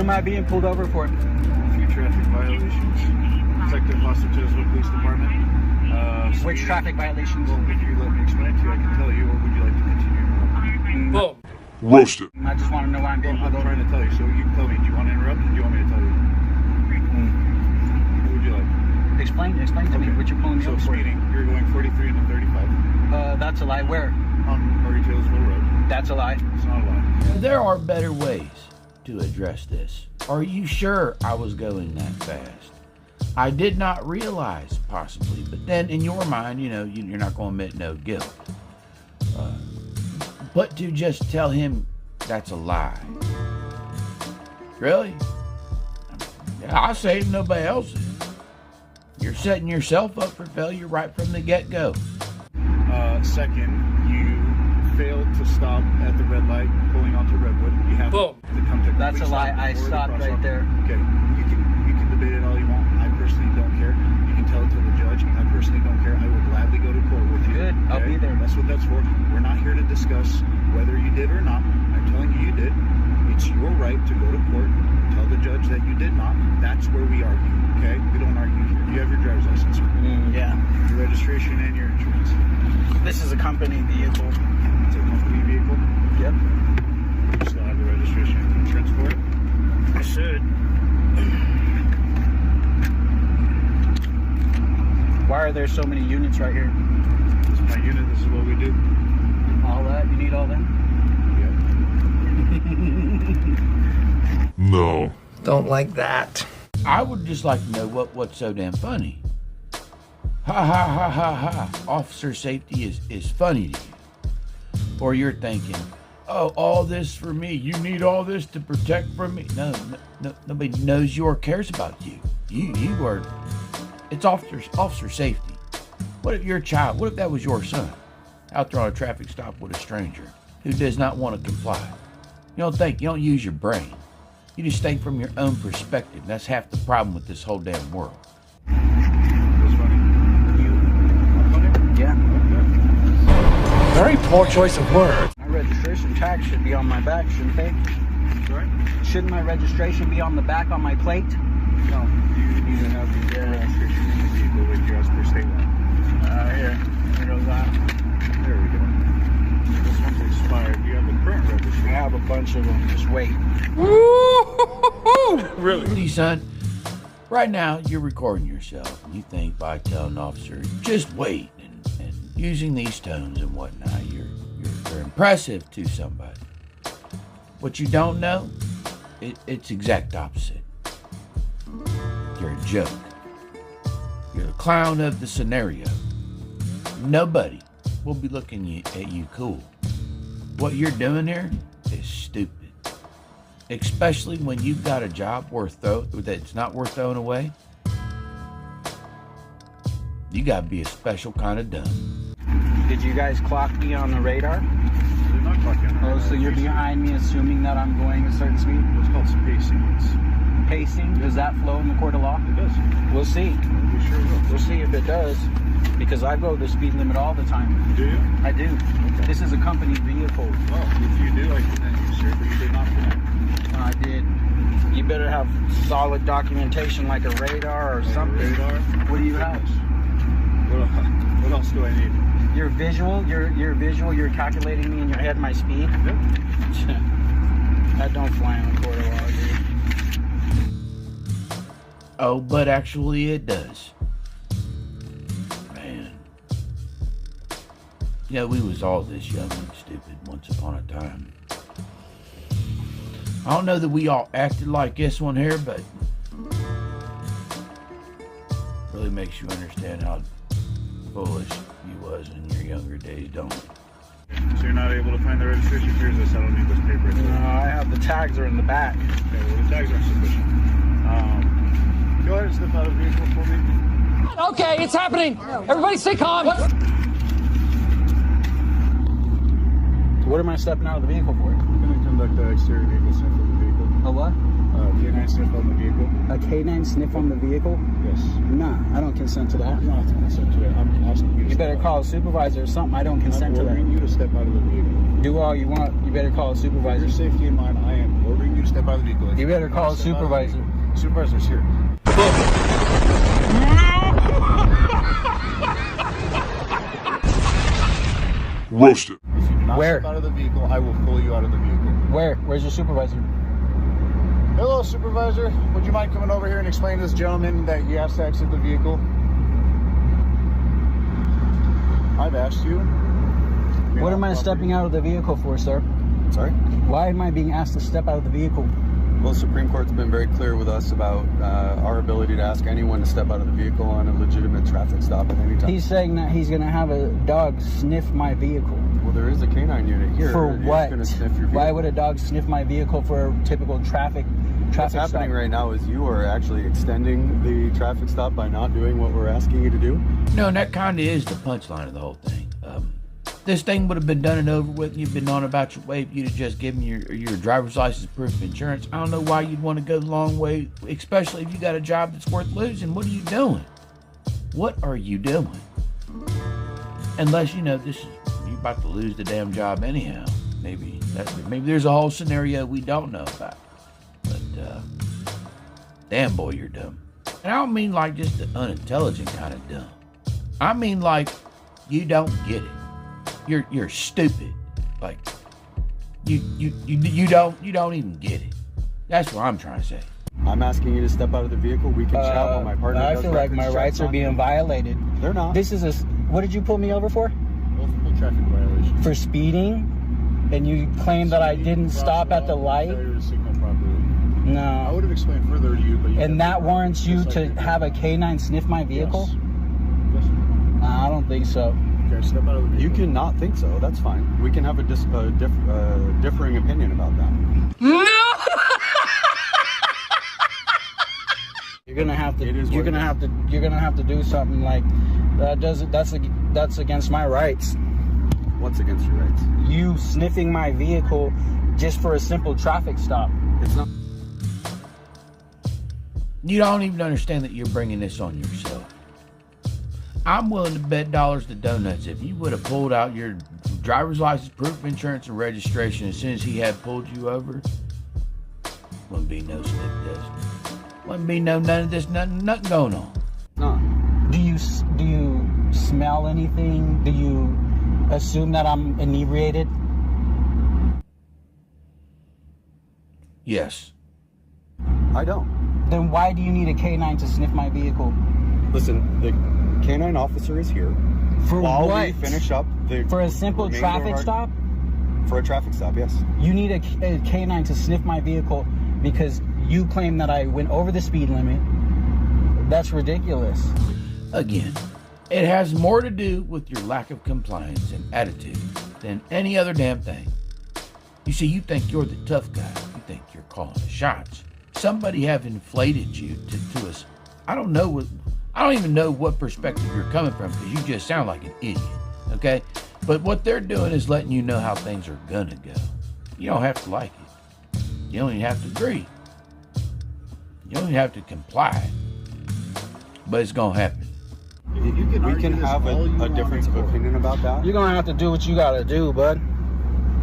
am I being pulled over for? A few traffic violations. Detective Foster Tazewell Police Department. Which traffic violations? Well, if you let me explain to you, I can tell you, or would you like to continue? Boom. Roasted. I just want to know why I'm being Well, pulled I'm over. trying to tell you, so you can tell me. Do you want to interrupt, or do you want me to tell you? What would you like? Explain to me what you're pulling me So over for. speeding, you're going 43 and a 35 That's a lie. Where? on Murray Tazewell Road. That's a lie. It's not a lie. There are better ways to address this. Are you sure I was going that fast? I did not realize, possibly, but then in your mind, you know, you're not going to admit no guilt. But to just tell him that's a lie. Really? Yeah, I say it, nobody else is. You're setting yourself up for failure right from the get-go. Second, you failed to stop at the red light, pulling onto Redwood. You have Boom. to come to a That's a complete lie. stop I before the stopped right crosswalk. there. Okay, you can debate it all you want. I personally don't care. You can tell it to the judge. I personally don't care. I will gladly go to court with you. Good. I'll be there. That's what that's for. We're not here to discuss whether you did or not. I'm telling you, you did. It's your right to go to court. Tell the judge that you did not. That's where we argue. Okay? We don't argue here. You have your driver's license, sir. Yeah. Your registration and your insurance. This is a company vehicle. It's a company vehicle. Yep. You still have the registration and insurance for it? I should. Why are there so many units right here? This is my unit. This is what we do. All that? You need all that? Yep. No. Don't like that. I would just like to know what's so damn funny. Ha ha ha ha ha. Officer safety is funny to you. Or you're thinking, oh, all this for me. You need all this to protect from me. No, nobody knows you or cares about you. You are, it's officer safety. What if your child, what if that was your son out there on a traffic stop with a stranger who does not want to comply? You don't think, you don't use your brain. You just think from your own perspective. That's half the problem with this whole damn world. It was funny. Yeah. Very poor choice of words. My registration tag should be on my back, shouldn't they? Sorry? Shouldn't my registration be on the back on my plate? No. You need to have your registration in the vehicle with you as per state law. Here. Here goes that. There we go. This one's expired. You have the current I registration. have a bunch of them. Just wait. Really, son? Right now, you're recording yourself, and you think by telling an officer, just wait, and using these tones and whatnot, you're impressive to somebody. What you don't know, it's exact opposite. You're a joke. You're the clown of the scenario. Nobody will be looking at you cool. What you're doing here is stupid. Especially when you've got a job that's not worth throwing away. You gotta be a special kind of dumb. Did you guys clock me on the radar? They're not clocking on. Oh, so you're behind me assuming that I'm going a certain speed? What's called some pacing. Pacing? Does that flow in the court of law? It does. We'll see. We sure will. We'll see if it does. Because I go the speed limit all the time. Do you? I do. This is a company vehicle. Well, if you do, I commend you, sir, but you did not connect. I did. You better have solid documentation like a radar or something. Radar? What do you have? What else do I need? You're visual. You're visual. You're calculating me in your head my speed. Yep. That don't fly in the court of law, dude. Oh, but actually it does. Man. You know, we was all this young and stupid once upon a time. I don't know that we all acted like this one here, but really makes you understand how foolish you was in your younger days, don't it? So you're not able to find the registration? Here's this. I don't need this paper. No, I have the tags are in the back. Okay, well, the tags aren't sufficient. Go ahead and step out of the vehicle for me. Okay, it's happening. Everybody stay calm. What am I stepping out of the vehicle for? I'm going to conduct the exterior vehicle sniff of the vehicle. A what? Canine sniff on the vehicle. A canine sniff on the vehicle? Yes. Nah, I don't consent to that. No, I don't consent to it. I'm asking you to You better step call out. a supervisor or something. I don't consent I'm to ordering that. you to step out of the vehicle. Do all you want. You better call a For supervisor. your safety in mind, I am ordering you you to step out of the vehicle. You better If call a step out of the supervisor. vehicle, Supervisor's here. Roasted. If you do not Where? step out of the vehicle, I will pull you out of the vehicle. Where? Where's your supervisor? Hello, supervisor. Would you mind coming over here and explain to this gentleman that he has to exit the vehicle? I've asked you. What am I stepping out of the vehicle for, sir? Sorry? Why am I being asked to step out of the vehicle? Well, the Supreme Court's been very clear with us about our ability to ask anyone to step out of the vehicle on a legitimate traffic stop at any time. He's saying that he's going to have a dog sniff my vehicle. Well, there is a canine unit here. For He's what? gonna sniff your vehicle. Why would a dog sniff my vehicle for a typical traffic What's happening stop? right now is you are actually extending the traffic stop by not doing what we're asking you to do. No, and that kind of is the punchline of the whole thing. This thing would have been done and over with, and you've been on about your way if you'd have just given your driver's license proof of insurance. I don't know why you'd want to go the long way, especially if you got a job that's worth losing. What are you doing? What are you doing? Unless, you know, you're about to lose the damn job anyhow. Maybe there's a whole scenario we don't know about. But, damn, boy, you're dumb. And I don't mean like just the unintelligent kind of dumb. I mean like you don't get it. You're stupid. Like you don't even get it. That's what I'm trying to say. I'm asking you to step out of the vehicle. We can chat while my partner I does feel like my reference rights checks are on being him. violated. They're not. This is what did you pull me over for? Multiple traffic violations. For speeding? And you claim that I didn't stop at the light? Failure to signal properly. I No. would have explained further to you, but you And that kept- warrants you Yes, I to did. have a canine sniff my vehicle? Yes. I don't think so. Okay, step out of the vehicle. You can not think so. That's fine. We can have a differing opinion about that. You're gonna have to. It is You're what it gonna is. have to. You're gonna have to do something like that. That's against my rights. What's against your rights? You sniffing my vehicle just for a simple traffic stop. It's not. You don't even understand that you're bringing this on yourself. I'm willing to bet dollars to donuts if you would have pulled out your driver's license, proof of insurance, and registration as soon as he had pulled you over, wouldn't be no sniff test. Wouldn't be none of this, nothing going on. No. Do you smell anything? Do you assume that I'm inebriated? Yes. I don't. Then why do you need a canine to sniff my vehicle? Listen, the canine officer is here. For While what? we finish up the For a simple remainder of traffic our- stop? For a traffic stop, yes. You need a canine to sniff my vehicle because you claim that I went over the speed limit. That's ridiculous. Again, it has more to do with your lack of compliance and attitude than any other damn thing. You see, you think you're the tough guy. You think you're calling the shots. Somebody have inflated you to us. I don't even know what perspective you're coming from because you just sound like an idiot, okay? But what they're doing is letting you know how things are gonna go. You don't have to like it. You don't even have to agree. You don't even have to comply. But it's gonna happen. You can We argue can this have all you a want difference in of court. opinion about that. You're gonna have to do what you gotta do, bud.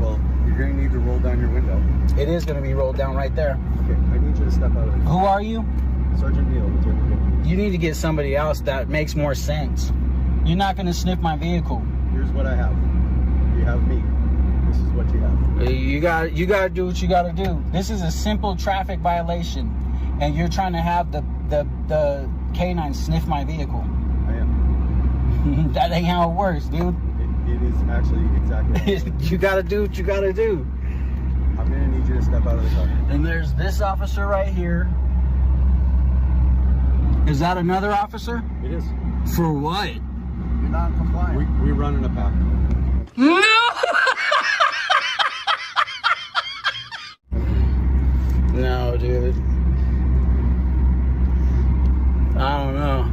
Well, you're going to need to roll down your window. It is gonna be rolled down right there. Okay, I need you to step out of it. Who are you? Sergeant Neal, Lieutenant. You need to get somebody else that makes more sense. You're not gonna sniff my vehicle. Here's what I have. You have me. This is what you have. You gotta do what you gotta do. This is a simple traffic violation, and you're trying to have the canine sniff my vehicle. I am. That ain't how it works, dude. It is actually exactly how it is. You gotta do what you gotta do. I'm going to need you to step out of the car. And there's this officer right here. Is that another officer? It is. For what? You're not compliant. We run in a pack. No, dude. I don't know.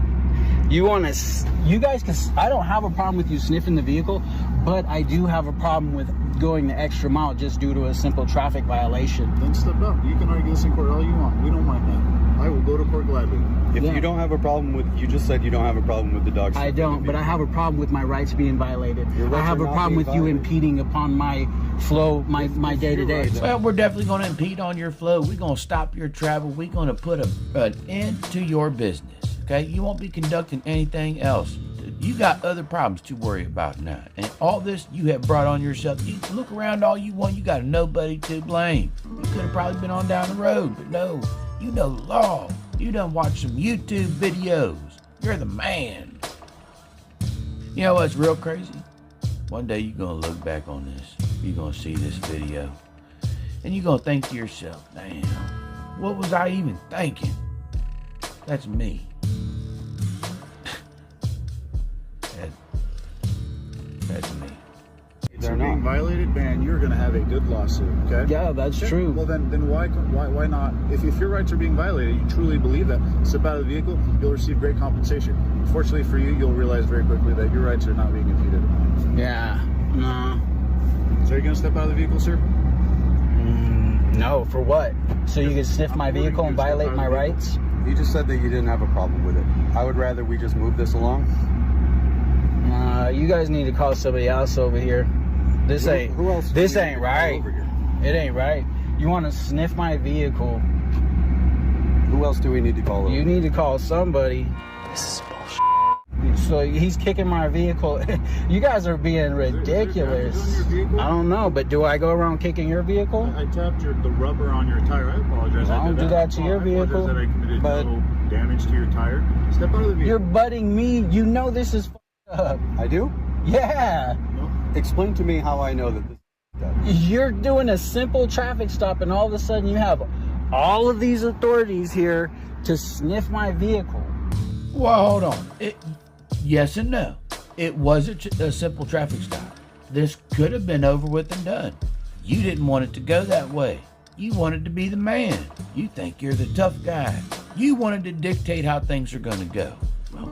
You guys can. I don't have a problem with you sniffing the vehicle, but I do have a problem with going the extra mile just due to a simple traffic violation. Then step out. You can argue this in court all you want. We don't mind that. I will go to court gladly. If Yeah. you don't have a problem with, you just said you don't have a problem with the dog. I don't, but I have a problem with my rights being violated. Your rights I have are a not problem being with you violated. impeding upon my flow, my day-to-day. Well, we're definitely going to impede on your flow. We're going to stop your travel. We're going to put an end to your business. Okay? You won't be conducting anything else. You got other problems to worry about now. And all this you have brought on yourself. You can look around all you want. You got nobody to blame. You could have probably been on down the road, but no. You know the law. You done watched some YouTube videos. You're the man. You know what's real crazy? One day you're going to look back on this. You're going to see this video. And you're going to think to yourself, damn, what was I even thinking? That's me. That's me. They're being violated, man. You're going to have a good lawsuit. Okay. Yeah, that's true. Well, then why not? If your rights are being violated, you truly believe that, step out of the vehicle, you'll receive great compensation. Unfortunately for you, you'll realize very quickly that your rights are not being impeded upon. Yeah, no. So are you going to step out of the vehicle, sir? No, for what? So you can sniff my vehicle and violate my rights? You just said that you didn't have a problem with it. I would rather we just move this along. You guys need to call somebody else over here. This ain't. Who else? This do you ain't need to call right. over here? It ain't right. You want to sniff my vehicle? Who else do we need to call over? You need to call somebody. This is bullshit. So he's kicking my vehicle. You guys are being ridiculous. Is there damage on your vehicle? I don't know, but do I go around kicking your vehicle? I tapped the rubber on your tire. I apologize. Well, I don't did do that to your I apologize vehicle, that I committed but- no damage to your tire. Step out of the vehicle. You're butting me. You know this is up. I do? Yeah. Explain to me how I know that this is done. You're doing a simple traffic stop, and all of a sudden you have all of these authorities here to sniff my vehicle. Well, hold on. Yes and no. It was a simple traffic stop. This could have been over with and done. You didn't want it to go that way. You wanted to be the man. You think you're the tough guy. You wanted to dictate how things are going to go. Well,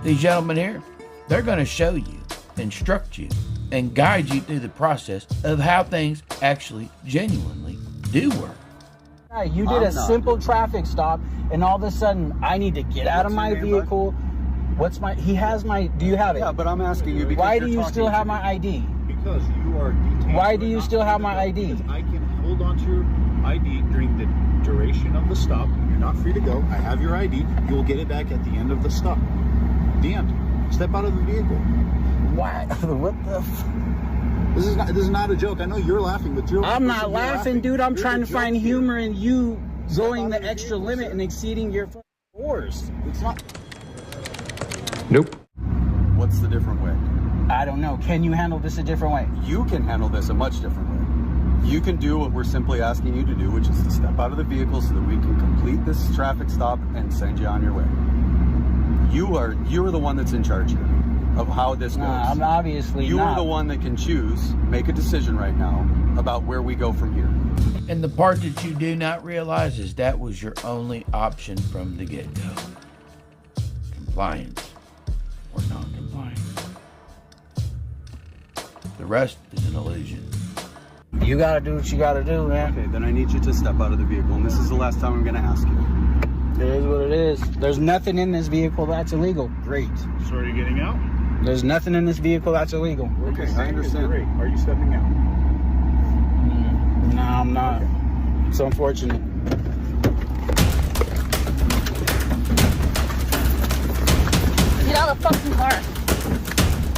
these gentlemen here, they're going to show you, instruct you, and guide you through the process of how things actually genuinely do work. Right, you did a simple traffic stop, and all of a sudden I need to get out of my vehicle. What's my? He has my. Do you have it? Yeah, but I'm asking you because Why you're do you talking still to have me. my ID? Because you are detained. Why You do are you not still free have to my go. ID? Because I can hold on to your ID during the duration of the stop. You're not free to go. I have your ID. You will get it back at the end of the stop. The end. Step out of the vehicle. Why? What the? This is not a joke. I know you're laughing, but you're. I'm not you're laughing, dude. I'm You're trying the to find joke here. humor in you going out the of the extra vehicle, limit sir. and exceeding your fucking course. It's not. Nope. What's the different way? I don't know. Can you handle this a different way? You can handle this a much different way. You can do what we're simply asking you to do, which is to step out of the vehicle so that we can complete this traffic stop and send you on your way. You are the one that's in charge here of how this goes. I'm obviously You not. are the one that can choose, make a decision right now about where we go from here. And the part that you do not realize is that was your only option from the get-go. Compliance or non-compliance. The rest is an illusion. You gotta do what you gotta do, man. Okay, then I need you to step out of the vehicle, and this is the last time I'm going to ask you. It is what it is. There's nothing in this vehicle that's illegal. Great. So are you getting out? There's nothing in this vehicle that's illegal. Okay, I understand. Great. Are you stepping out? No, I'm not. It's unfortunate. Get out of the fucking car.